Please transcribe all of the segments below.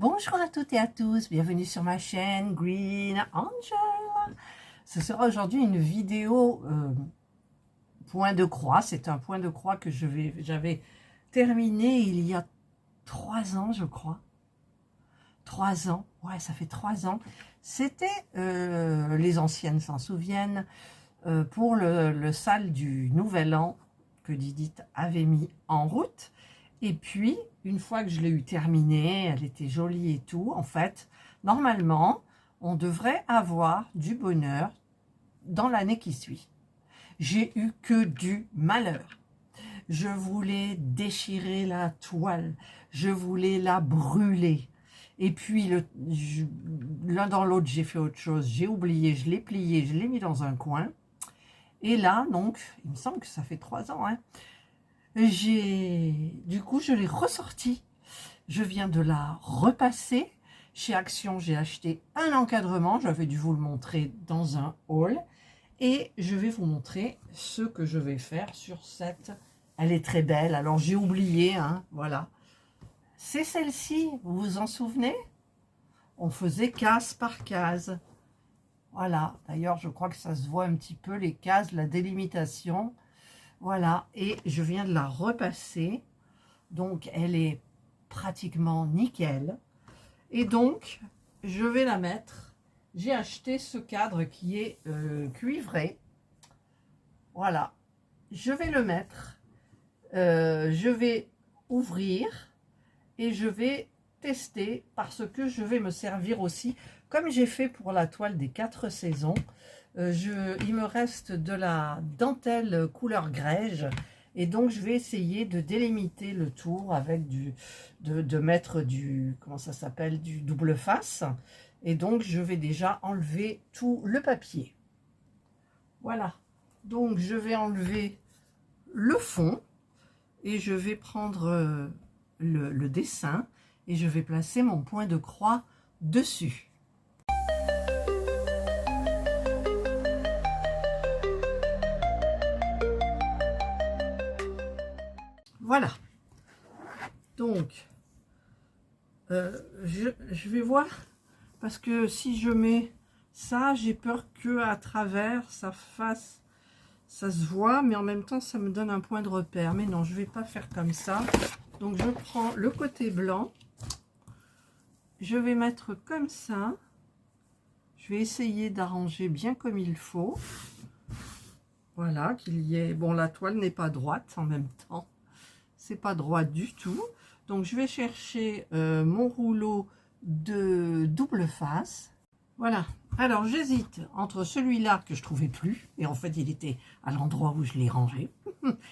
Bonjour à toutes et à tous, bienvenue sur ma chaîne Green Angel. Ce sera aujourd'hui une vidéo point de croix. C'est un point de croix que j'avais terminé il y a 3 ans, je crois. 3 ans, ouais, ça fait 3 ans. C'était, les anciennes s'en souviennent, pour le sale du Nouvel An que Didith avait mis en route. Et puis, une fois que je l'ai eu terminée, elle était jolie et tout, en fait, normalement, on devrait avoir du bonheur dans l'année qui suit. J'ai eu que du malheur. Je voulais déchirer la toile, je voulais la brûler. Et puis, l'un dans l'autre, j'ai fait autre chose. J'ai oublié, je l'ai plié, je l'ai mis dans un coin. Et là, donc, il me semble que ça fait 3 ans, hein, du coup, je l'ai ressortie. Je viens de la repasser. Chez Action, j'ai acheté un encadrement. J'avais dû vous le montrer dans un haul. Et je vais vous montrer ce que je vais faire sur cette. Elle est très belle. Alors, j'ai oublié, hein, voilà. C'est celle-ci, vous vous en souvenez? On faisait case par case. Voilà. D'ailleurs, je crois que ça se voit un petit peu, les cases, la délimitation. Voilà, et je viens de la repasser, donc elle est pratiquement nickel. Et donc, je vais la mettre, j'ai acheté ce cadre qui est cuivré. Voilà, je vais le mettre, je vais ouvrir et je vais tester parce que je vais me servir aussi, comme j'ai fait pour la toile des 4 saisons. Il me reste de la dentelle couleur grège et donc je vais essayer de délimiter le tour avec de mettre du, comment ça s'appelle, du double face. Et donc je vais déjà enlever tout le papier. Voilà, donc je vais enlever le fond et je vais prendre le dessin et je vais placer mon point de croix dessus. Voilà, donc je vais voir, parce que si je mets ça, j'ai peur que à travers ça se voit, mais en même temps ça me donne un point de repère. Mais non, je vais pas faire comme ça. Donc je prends le côté blanc, je vais mettre comme ça, je vais essayer d'arranger bien comme il faut. Voilà, qu'il y ait, bon, la toile n'est pas droite en même temps. C'est pas droit du tout. Donc je vais chercher mon rouleau de double face. Voilà. Alors j'hésite entre celui-là que je trouvais plus, et en fait il était à l'endroit où je l'ai rangé,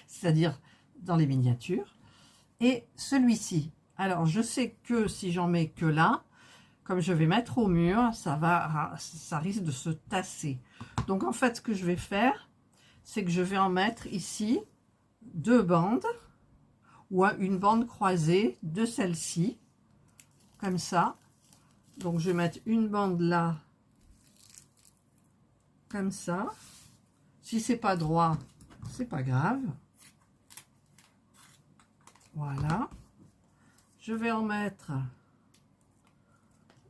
c'est-à-dire dans les miniatures, et celui-ci. Alors je sais que si j'en mets que là, comme je vais mettre au mur, ça risque de se tasser. Donc en fait ce que je vais faire, c'est que je vais en mettre ici 2 bandes, ou une bande croisée de celle-ci, comme ça. Donc je vais mettre une bande là, comme ça. Si c'est pas droit, c'est pas grave. Voilà. Je vais en mettre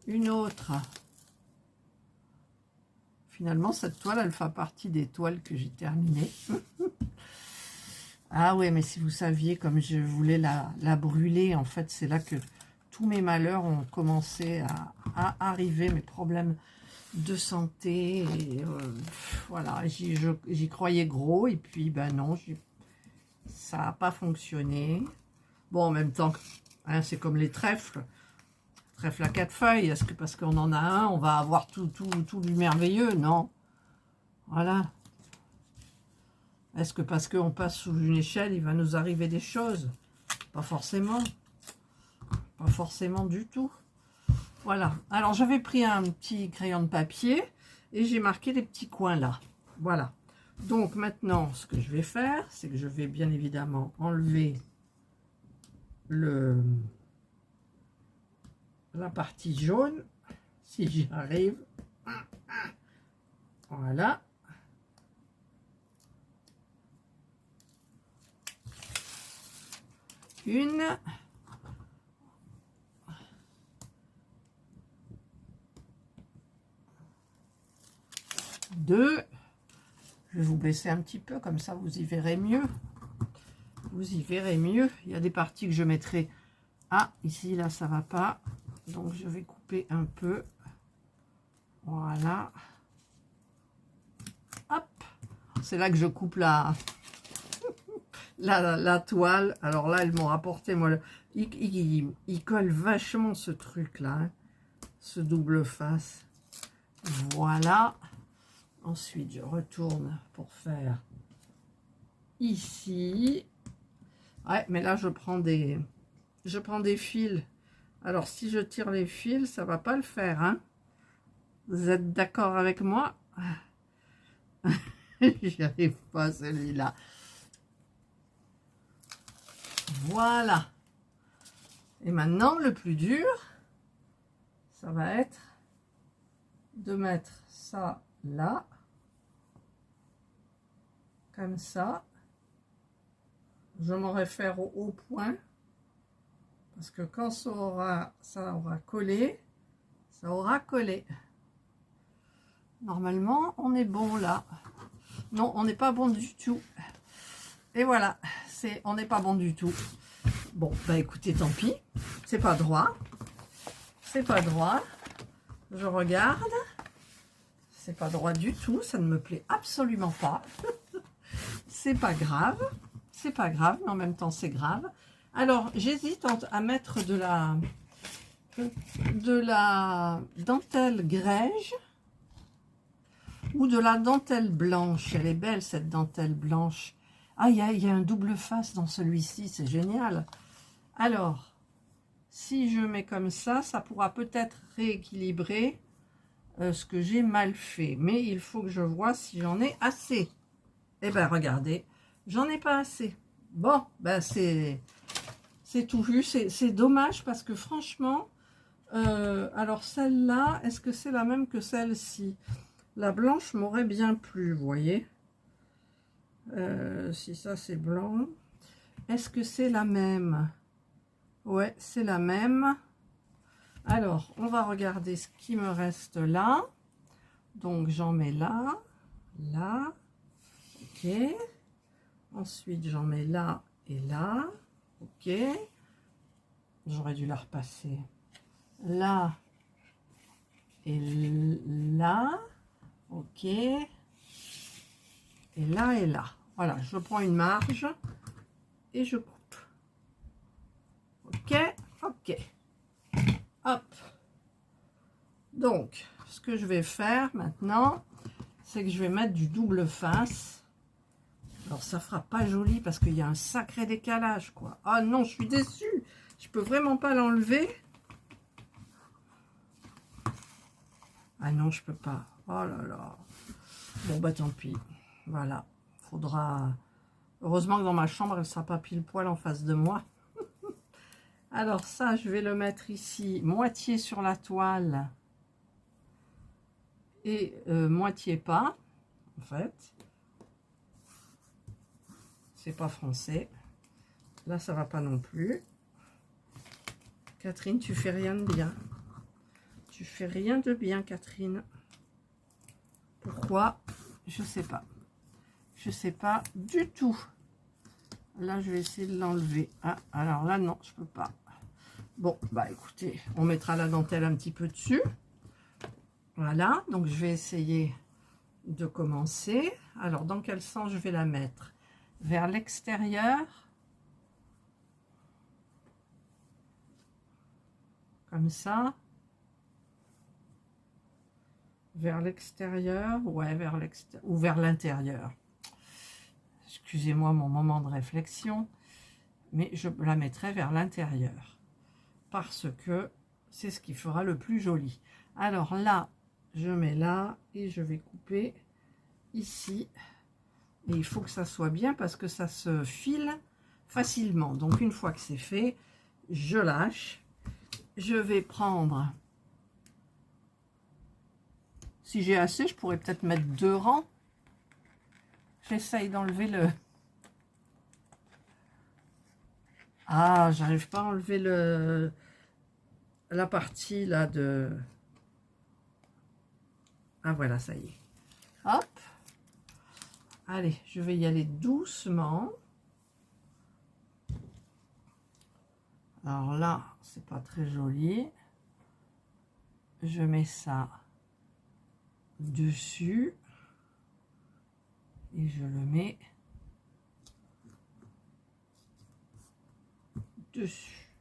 une autre. Finalement, cette toile, elle fait partie des toiles que j'ai terminées. Ah ouais, mais si vous saviez comme je voulais la brûler, en fait, c'est là que tous mes malheurs ont commencé à arriver, mes problèmes de santé. Et, voilà, j'y croyais gros, et puis, ben non, ça n'a pas fonctionné. Bon, en même temps, hein, c'est comme les trèfles. Trèfle à 4 feuilles, est-ce que parce qu'on en a un, on va avoir tout du merveilleux? Non. Voilà. Est-ce que parce qu'on passe sous une échelle, il va nous arriver des choses? Pas forcément. Pas forcément du tout. Voilà. Alors, j'avais pris un petit crayon de papier et j'ai marqué les petits coins là. Voilà. Donc, maintenant, ce que je vais faire, c'est que je vais bien évidemment enlever la partie jaune, si j'y arrive. Voilà. Une. baisser un petit peu, comme ça vous y verrez mieux. Vous y verrez mieux. Il y a des parties que je mettrai. Ah, ici, là, ça va pas. Donc, je vais couper un peu. Voilà. Hop. C'est là que je coupe la toile. Alors là, elles m'ont rapporté, moi, il colle vachement ce truc-là. Hein, ce double face. Voilà. Ensuite, je retourne pour faire ici. Ouais, mais là, je prends des fils. Alors, si je tire les fils, ça va pas le faire. Hein. Vous êtes d'accord avec moi? J'y arrive pas, celui-là. Voilà. Et maintenant, le plus dur, ça va être de mettre ça là. Comme ça. Je m'aurais fait au point. Parce que quand ça aura collé, ça aura collé. Normalement, on est bon là. Non, on n'est pas bon du tout. Et voilà, on n'est pas bon du tout. Bon, bah écoutez, tant pis. C'est pas droit. C'est pas droit. Je regarde. C'est pas droit du tout. Ça ne me plaît absolument pas. C'est pas grave. C'est pas grave, mais en même temps, c'est grave. Alors, j'hésite à mettre de la dentelle grège ou de la dentelle blanche. Elle est belle, cette dentelle blanche. Ah, il y a un double face dans celui-ci, c'est génial. Alors, si je mets comme ça, ça pourra peut-être rééquilibrer ce que j'ai mal fait. Mais il faut que je vois si j'en ai assez. Eh bien, regardez, j'en ai pas assez. Bon, ben c'est tout vu. C'est dommage parce que franchement, alors celle-là, est-ce que c'est la même que celle-ci? La blanche m'aurait bien plu, vous voyez. Si ça c'est blanc, est-ce que c'est la même? Ouais, c'est la même. Alors, on va regarder ce qui me reste là. Donc, j'en mets là, là, ok. Ensuite, j'en mets là et là, ok. J'aurais dû la repasser là et là, ok. Et là et là. Voilà, je prends une marge et je coupe. Ok, ok. Hop. Donc, ce que je vais faire maintenant, c'est que je vais mettre du double face. Alors, ça fera pas joli parce qu'il y a un sacré décalage, quoi. Ah non, je suis déçue. Je peux vraiment pas l'enlever. Ah non, je peux pas. Oh là là. Bon, bah tant pis. Voilà. Faudra... Heureusement que dans ma chambre, elle ne sera pas pile poil en face de moi. Alors ça, je vais le mettre ici, moitié sur la toile et moitié pas, en fait. C'est pas français. Là, ça va pas non plus. Catherine, tu fais rien de bien. Tu fais rien de bien, Catherine. Pourquoi? Je sais pas. Je sais pas du tout. Là, je vais essayer de l'enlever. Ah, alors là, non, je peux pas. Bon, bah écoutez, on mettra la dentelle un petit peu dessus. Voilà, donc je vais essayer de commencer. Alors, dans quel sens je vais la mettre? Vers l'extérieur. Comme ça. Vers l'extérieur. Ouais, vers l'extérieur. Ou vers l'intérieur. Excusez-moi mon moment de réflexion. Mais je la mettrai vers l'intérieur. Parce que c'est ce qui fera le plus joli. Alors là, je mets là et je vais couper ici. Et il faut que ça soit bien parce que ça se file facilement. Donc une fois que c'est fait, je lâche. Je vais prendre, si j'ai assez, je pourrais peut-être mettre 2 rangs. J'essaye d'enlever le... Ah, j'arrive pas à enlever la partie là de... Ah voilà, ça y est. Hop. Allez, je vais y aller doucement. Alors là, c'est pas très joli. Je mets ça dessus et je le mets dessus.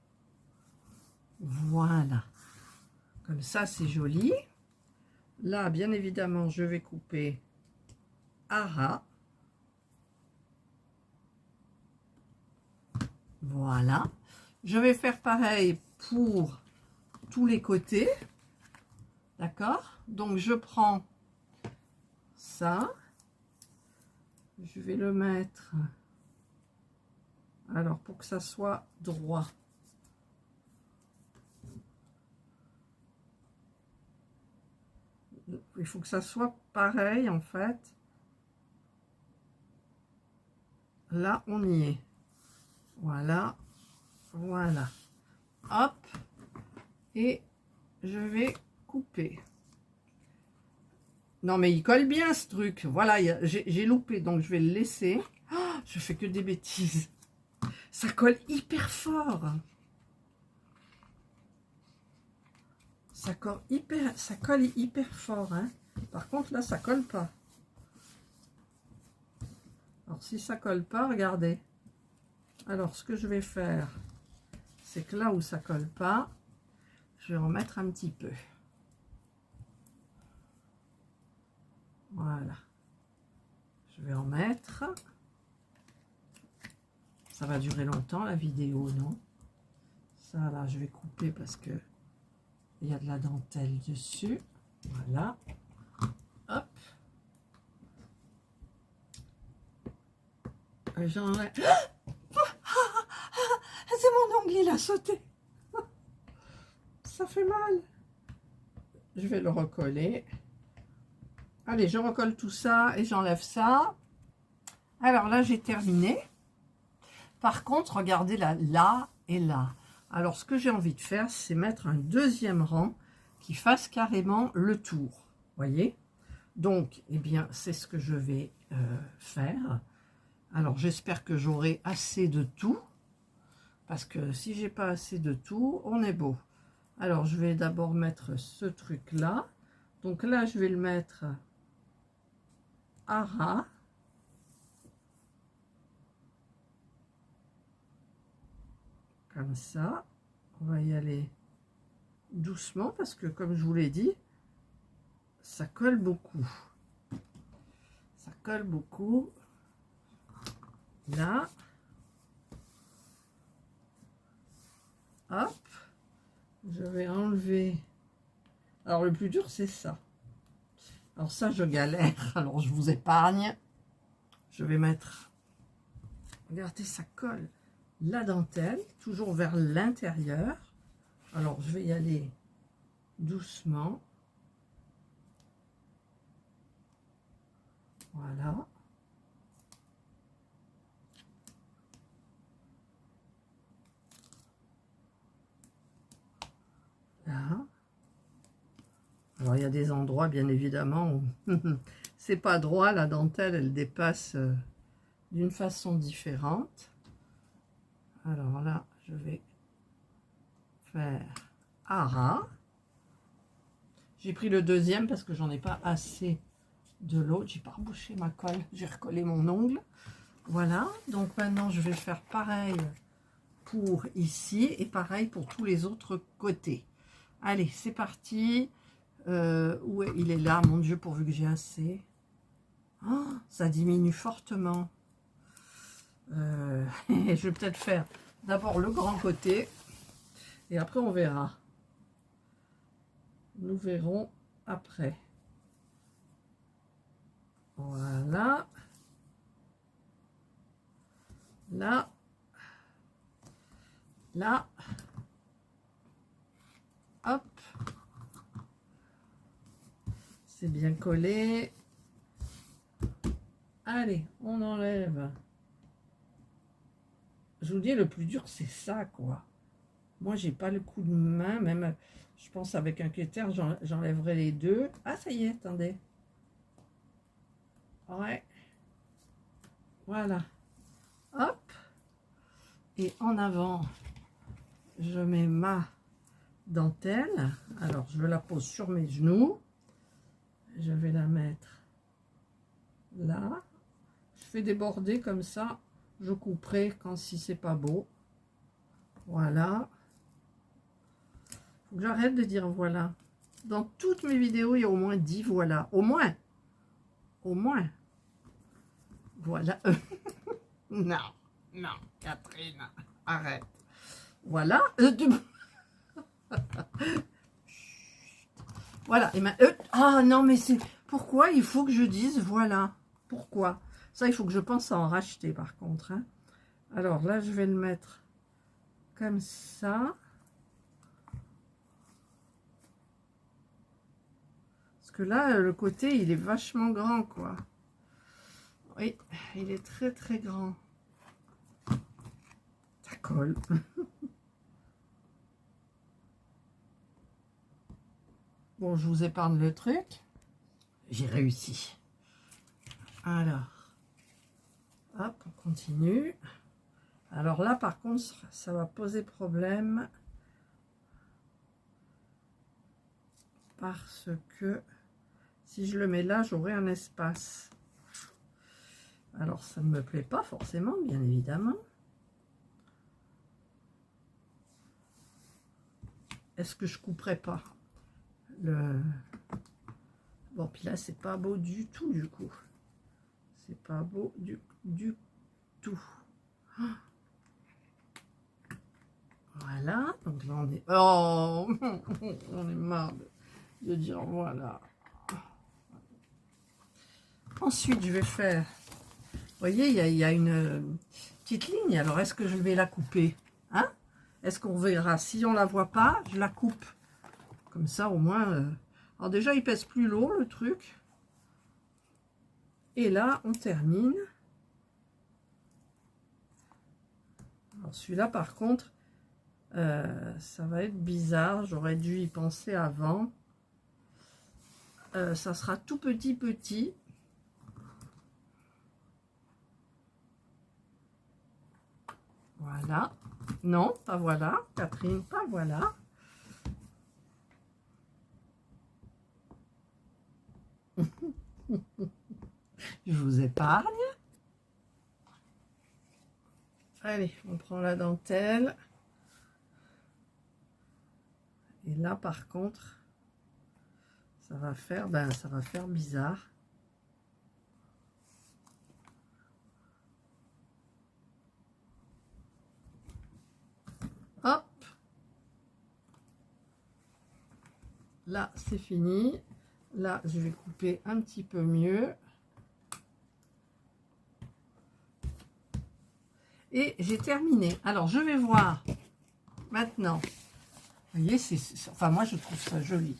Voilà. Comme ça, c'est joli. Là, bien évidemment, je vais couper à ras. Voilà. Je vais faire pareil pour tous les côtés. D'accord? Donc, je prends ça. Je vais le mettre. Alors, pour que ça soit droit. Il faut que ça soit pareil, en fait. Là, on y est. Voilà. Voilà. Hop. Et je vais couper. Non, mais il colle bien, ce truc. Voilà, j'ai loupé, donc je vais le laisser. Oh, je fais que des bêtises. Ça colle hyper fort. Ça colle hyper fort. Hein. Par contre, là, ça colle pas. Alors, si ça colle pas, regardez. Alors, ce que je vais faire, c'est que là où ça colle pas, je vais en mettre un petit peu. Voilà. Je vais en mettre. Ça va durer longtemps, la vidéo, non? Ça, là, je vais couper parce que il y a de la dentelle dessus. Voilà. Hop. J'enlève. C'est mon ongle, il a sauté. Ça fait mal. Je vais le recoller. Allez, je recolle tout ça et j'enlève ça. Alors là, j'ai terminé. Par contre, regardez là et là. Alors, ce que j'ai envie de faire, c'est mettre un deuxième rang qui fasse carrément le tour. Voyez? Donc, eh bien, c'est ce que je vais faire. Alors, j'espère que j'aurai assez de tout. Parce que si j'ai pas assez de tout, on est beau. Alors, je vais d'abord mettre ce truc-là. Donc là, je vais le mettre à ras. Comme ça. On va y aller doucement parce que, comme je vous l'ai dit, ça colle beaucoup. Ça colle beaucoup. Là. Hop. Je vais enlever. Alors, le plus dur, c'est ça. Alors ça, je galère. Alors, je vous épargne. Je vais mettre... Regardez, ça colle. La dentelle, toujours vers l'intérieur. Alors, je vais y aller doucement. Voilà. Là. Alors, il y a des endroits, bien évidemment, où c'est pas droit. La dentelle, elle dépasse d'une façon différente. Alors là, je vais faire à ras. J'ai pris le deuxième parce que j'en ai pas assez de l'autre. J'ai pas rebouché ma colle, j'ai recollé mon ongle. Voilà, donc maintenant je vais faire pareil pour ici et pareil pour tous les autres côtés. Allez, c'est parti. Où est, il est là, mon Dieu, pourvu que j'ai assez. Oh, ça diminue fortement. Je vais peut-être faire d'abord le grand côté et après on verra. Nous verrons après. Voilà. Là. Là. Hop. C'est bien collé. Allez, on enlève. Je vous dis, le plus dur, c'est ça, quoi. Moi, j'ai pas le coup de main, même, je pense, avec un cutter, j'enlèverai les deux. Ah, ça y est, attendez. Ouais. Voilà. Hop. Et en avant, je mets ma dentelle. Alors, je la pose sur mes genoux. Je vais la mettre là. Je fais des bordées comme ça. Je couperai quand si c'est pas beau. Voilà. Faut que j'arrête de dire voilà. Dans toutes mes vidéos, il y a au moins 10 voilà. Au moins. Au moins. Voilà. Non. Non, Catherine. Arrête. Voilà. Voilà. Et ah non, mais c'est... Pourquoi il faut que je dise voilà? Pourquoi? Ça, il faut que je pense à en racheter par contre. Hein. Alors là, je vais le mettre comme ça. Parce que là, le côté, il est vachement grand, quoi. Oui, il est très, très grand. Ça colle. Bon, je vous épargne le truc. J'ai réussi. Alors, hop, on continue. Alors là, par contre, ça va poser problème. Parce que si je le mets là, j'aurai un espace. Alors, ça ne me plaît pas forcément, bien évidemment. Est-ce que je couperai pas le... Bon, puis là, c'est pas beau du tout, du coup. C'est pas beau du tout. Voilà. Donc là, on est... Oh, on est marre de dire voilà. Ensuite, je vais faire... Vous voyez, il y a une petite ligne. Alors, est-ce que je vais la couper? Hein? Est-ce qu'on verra? Si on la voit pas, je la coupe. Comme ça, au moins... Alors déjà, il pèse plus lourd, le truc. Et là, on termine. Alors, celui-là, par contre, ça va être bizarre. J'aurais dû y penser avant. Ça sera tout petit. Voilà. Non, pas voilà. Catherine, pas voilà. Je vous épargne. Allez, on prend la dentelle. Et là, par contre, ça va faire bizarre. Hop. Là, c'est fini. Là, je vais couper un petit peu mieux. Et j'ai terminé. Alors, je vais voir maintenant. Vous voyez, enfin, moi, je trouve ça joli.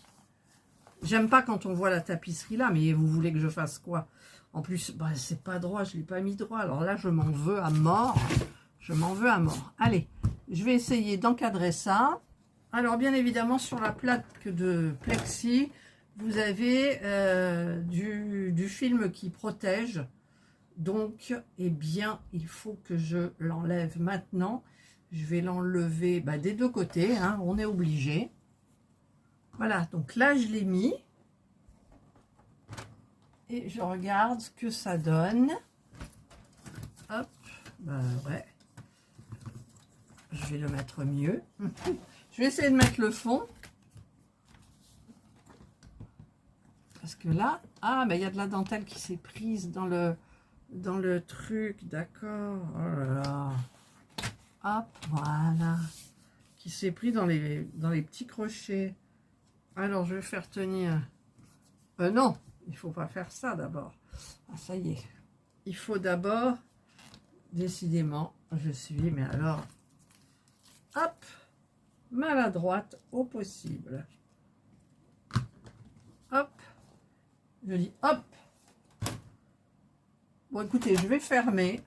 J'aime pas quand on voit la tapisserie là, mais vous voulez que je fasse quoi? En plus, bah, c'est pas droit, je l'ai pas mis droit. Alors là, je m'en veux à mort. Je m'en veux à mort. Allez, je vais essayer d'encadrer ça. Alors, bien évidemment, sur la plaque de plexi, vous avez du film qui protège. Donc, eh bien, il faut que je l'enlève maintenant. Je vais l'enlever des deux côtés, hein, on est obligé. Voilà, donc là, je l'ai mis. Et je regarde ce que ça donne. Hop, ouais. Je vais le mettre mieux. Je vais essayer de mettre le fond. Parce que là, il y a de la dentelle qui s'est prise dans le truc, d'accord. Oh là là. Hop, voilà. Qui s'est pris dans les petits crochets. Alors, je vais faire tenir... non, il ne faut pas faire ça d'abord. Ah, ça y est. Il faut d'abord, décidément, je suis, mais alors, hop, maladroite au possible. Hop, je dis hop. Bon, écoutez, je vais fermer.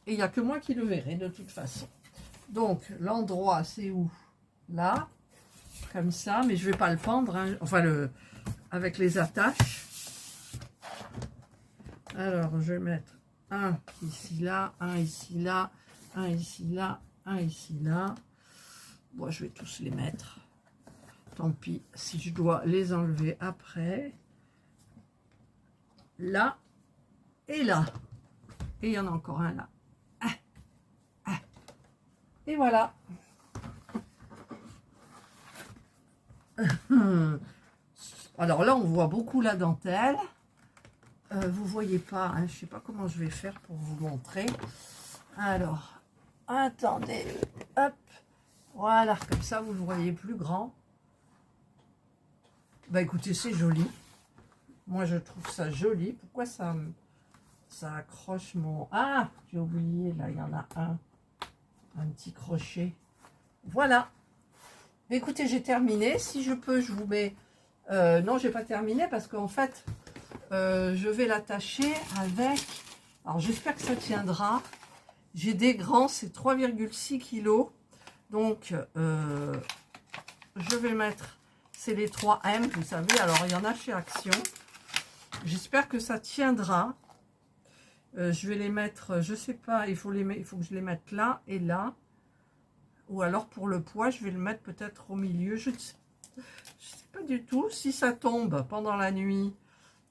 Et il n'y a que moi qui le verrai de toute façon. Donc, l'endroit, c'est où? Là, comme ça, mais je ne vais pas le pendre, hein. Enfin, avec les attaches. Alors, je vais mettre un ici là, un ici là, un ici là, un ici là. Bon, je vais tous les mettre. Tant pis si je dois les enlever après. Là et là. Et il y en a encore un là. Et voilà. Alors là, on voit beaucoup la dentelle. Vous voyez pas, hein, je sais pas comment je vais faire pour vous montrer. Alors, attendez, hop, voilà, comme ça vous le voyez plus grand. Bah écoutez, c'est joli. Moi, je trouve ça joli. Pourquoi ça accroche mon... Ah, j'ai oublié, là, il y en a un petit crochet. Voilà. Écoutez, j'ai terminé. Si je peux, je vous mets... non, j'ai pas terminé parce qu'en fait, je vais l'attacher avec... Alors, j'espère que ça tiendra. J'ai des grands, c'est 3,6 kg. Donc, je vais mettre... C'est les 3M, vous savez. Alors, il y en a chez Action. J'espère que ça tiendra. Je vais les mettre, je sais pas, il faut que je les mette là et là. Ou alors pour le poids, je vais le mettre peut-être au milieu. Je ne sais pas du tout. Si ça tombe pendant la nuit,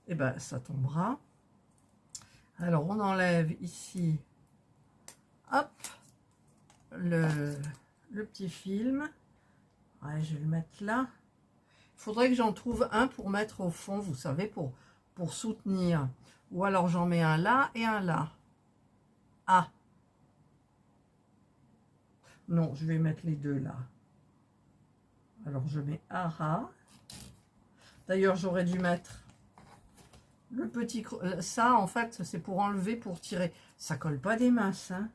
eh ben ça tombera. Alors on enlève ici, hop, le petit film. Ouais, je vais le mettre là. Il faudrait que j'en trouve un pour mettre au fond, vous savez, pour soutenir. Ou alors j'en mets un là et un là. Ah. Non, je vais mettre les deux là. Alors je mets ARA. D'ailleurs, j'aurais dû mettre le petit... Ça, en fait, c'est pour enlever, pour tirer. Ça colle pas des masses, hein.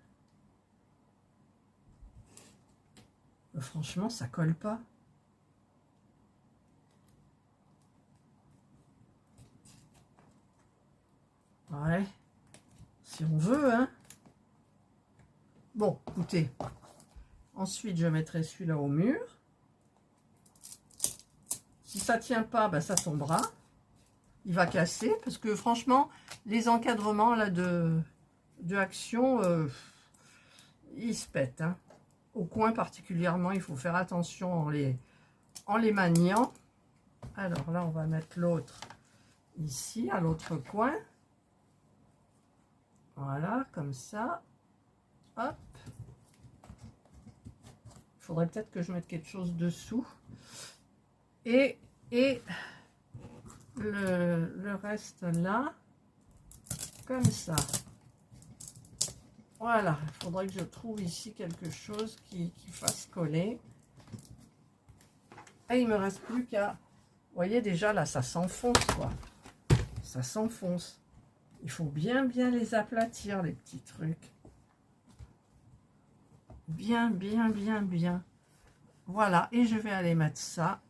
Franchement, ça colle pas. Ouais. Si on veut, hein. Bon, écoutez. Ensuite, je mettrai celui-là au mur. Si ça tient pas, ben, ça tombera. Il va casser. Parce que franchement, les encadrements là, de Action, ils se pètent. Hein. Au coin particulièrement, il faut faire attention en les maniant. Alors là, on va mettre l'autre ici, à l'autre coin. Voilà, comme ça. Hop. Il faudrait peut-être que je mette quelque chose dessous. Et le reste là, comme ça. Voilà, il faudrait que je trouve ici quelque chose qui fasse coller. Et il me reste plus qu'à... Vous voyez déjà là, ça s'enfonce quoi. Ça s'enfonce. Il faut bien les aplatir, les petits trucs. Bien. Voilà, et je vais aller mettre ça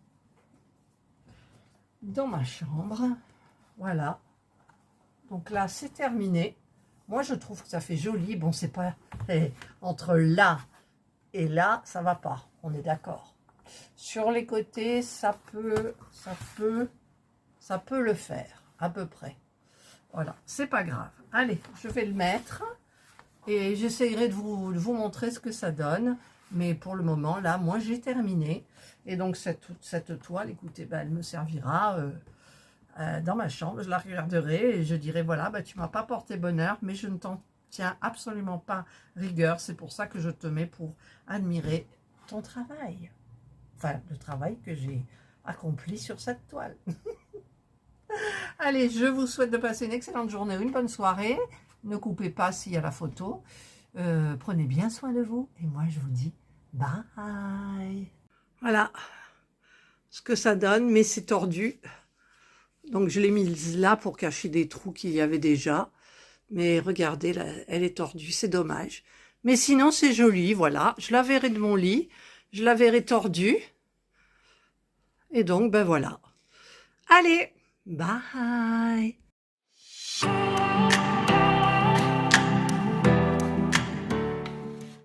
dans ma chambre. Voilà. Donc là, c'est terminé. Moi, je trouve que ça fait joli. Bon, c'est pas... entre là et là, ça va pas. On est d'accord. Sur les côtés, ça peut le faire, à peu près. Voilà, c'est pas grave. Allez, je vais le mettre et j'essayerai de vous montrer ce que ça donne. Mais pour le moment, là, moi, j'ai terminé. Et donc, cette toile, écoutez, ben, elle me servira dans ma chambre. Je la regarderai et je dirai, voilà, ben, tu m'as pas porté bonheur, mais je ne t'en tiens absolument pas rigueur. C'est pour ça que je te mets pour admirer ton travail. Enfin, le travail que j'ai accompli sur cette toile. Allez, je vous souhaite de passer une excellente journée, une bonne soirée. Ne coupez pas s'il y a la photo. Prenez bien soin de vous. Et moi, je vous dis bye. Voilà ce que ça donne, mais c'est tordu. Donc, je l'ai mise là pour cacher des trous qu'il y avait déjà. Mais regardez, là, elle est tordue, c'est dommage. Mais sinon, c'est joli, voilà. Je la verrai de mon lit. Je la verrai tordue. Et donc, ben voilà. Allez, bye.